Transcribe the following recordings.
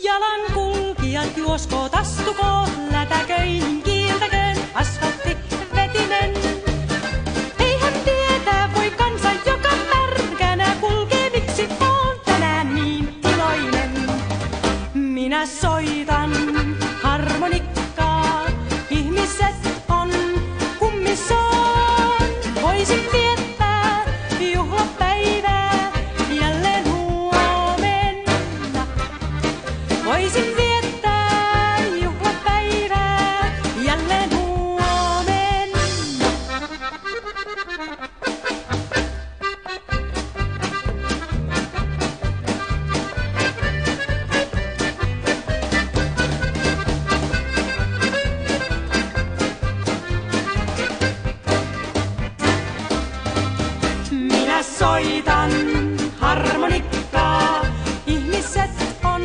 Jalankulkijat juoskoot, astukoot, lätäköihin kiiltäköön, asfaltti vetinen. Eihän tietää voi kansa, joka märkänä kulkee, miksi on tänään niin iloinen. Minä soitan harmonikkaa, ihmiset on kummissaan. Voisin viettää juhlapäivää jälleen huomenna. Voisin viettää juhlapäivää jälleen huomenna. Minä soitan harmonikkaa, ihmiset on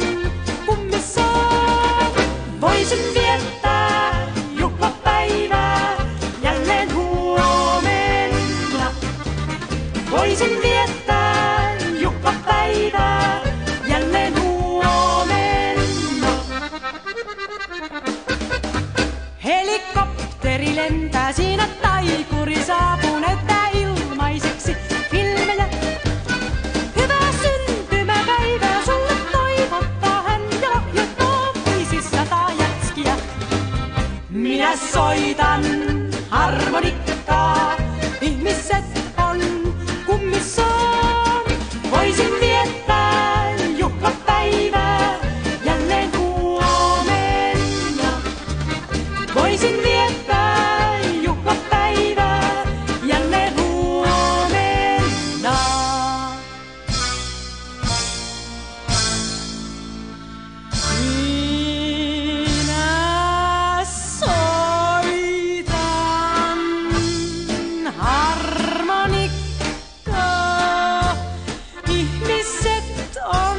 kummissaan. Voisin viettää juhlapäivää jälleen huomenna. Voisin viettää juhlapäivää jälleen huomenna. Helikopteri lentää, siinä taikuri saapuu, näyttää ilmaiseksi filmejä. Hyvää syntymäpäivää sulle toivottaa hän ja lahjoittaa 500 jätskiä. Minä soitan harmonikkaa, ihmiset on kummissaan. Voisin viettää juhlapäivää jälleen huomenna. Voisin viettää juhlapäivää jälleen huomenna. Minä soitan harmonikkaa, ihmiset on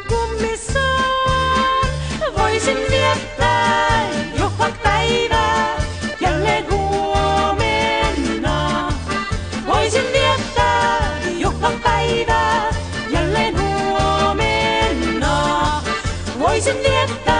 kummissaan. Voisin viettää juhlapäivää jälleen huomenna. Voisin viettää juhlapäivää jälleen huomenna. Voisin viettää